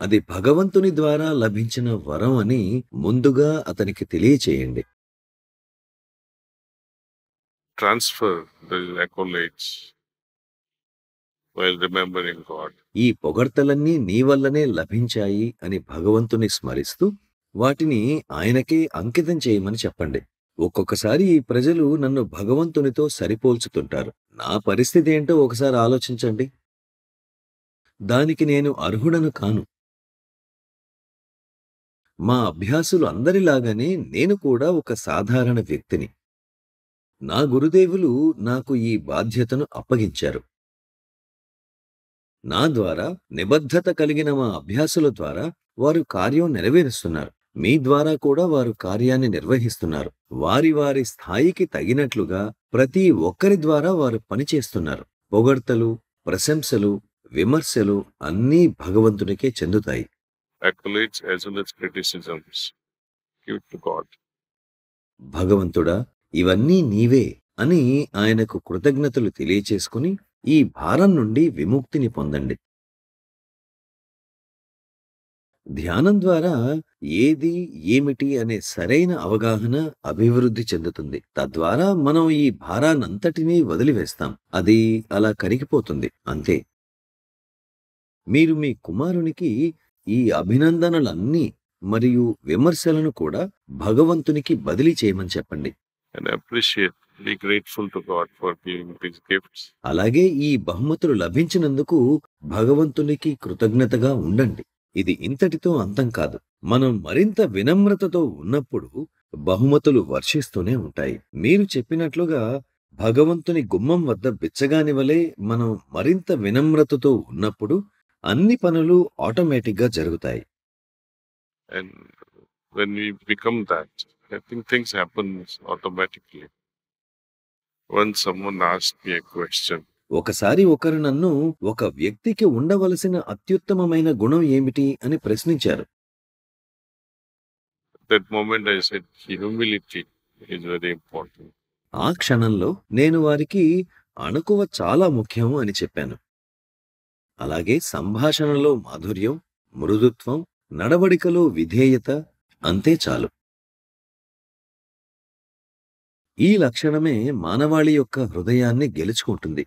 అది భగవంతుని ద్వారా లభించిన వరం అని ముందుగా అతనికి తెలియచేయండి. Transfer the accolades while remembering God. ఈ పొగడ్తలన్నీ నీ వల్లనే లభించాయి అని భగవంతుని స్మరిస్తూ వాటిని ఆయనకే అంకితం చేయమని చెప్పండి. ఒక్కొక్కసారి ఈ ప్రజలు నన్ను భగవంతునితో సరిపోల్చుతుంటారు. నా పరిస్థితి ఏంటో ఒకసారి ఆలోచించండి. దానికి నేను అర్హుడను కాను. మా అభ్యాసులు అందరిలాగానే నేను కూడా ఒక సాధారణ వ్యక్తిని. నా గురుదేవులు నాకు ఈ బాధ్యతను అప్పగించారు. నా ద్వారా నిబద్ధత కలిగిన మా అభ్యాసుల ద్వారా వారు కార్యం నెరవేరుస్తున్నారు. మీ ద్వారా కూడా వారు కార్యాన్ని నిర్వహిస్తున్నారు. వారి వారి స్థాయికి తగినట్లుగా ప్రతి ఒక్కరి ద్వారా వారు పనిచేస్తున్నారు. పొగడ్తలు, ప్రశంసలు, విమర్శలు అన్నీ భగవంతునికే చెందుతాయి. Accolades as well as criticisms give to God. భగవంతుడా, ఇవన్నీ నీవే అని ఆయనకు కృతజ్ఞతలు తెలియచేసుకుని ఈ భారం నుండి విముక్తిని పొందండి. ధ్యానం ద్వారా ఏది ఏమిటి అనే సరైన అవగాహన అభివృద్ధి చెందుతుంది. తద్వారా మనం ఈ భారాన్నంతటినీ వదిలివేస్తాం. అది అలా కరిగిపోతుంది, అంతే. మీరు మీ కుమారునికి ఈ అభినందనలన్నీ మరియు విమర్శలను కూడా భగవంతునికి బదిలీ చేయమని చెప్పండి. And appreciate, be grateful to God for giving these gifts. అలాగే ఈ బహుమతులు లభించినందుకు భగవంతునికి కృతజ్ఞతగా ఉండండి. ఇది ఇంతటితో అంతం కాదు. మనం మరింత వినమ్రతతో ఉన్నప్పుడు బహుమతులు వర్షిస్తూనే ఉంటాయి. మీరు చెప్పినట్లుగా భగవంతుని గుమ్మం వద్ద బిచ్చగాని వలె మనం మరింత వినమ్రతతో ఉన్నప్పుడు అన్ని పనులు ఆటోమేటిక్గా జరుగుతాయి. And when we become that, I think things happen automatically. Once someone asked me a question, ఒకసారి ఒకరు నన్ను ఒక వ్యక్తికి ఉండవలసిన అత్యుత్తమమైన గుణం ఏమిటి అని ప్రశ్నించారు. at that moment I said humility is very important. ఆ క్షణంలో నేను వారికి అణకువ చాలా ముఖ్యం అని చెప్పాను. అలాగే సంభాషణలో మాధుర్యం, మృదుత్వం, నడవడికలో విధేయత, అంతే చాలు. ఈ లక్షణమే మానవాళి యొక్క హృదయాన్ని గెలుచుకుంటుంది.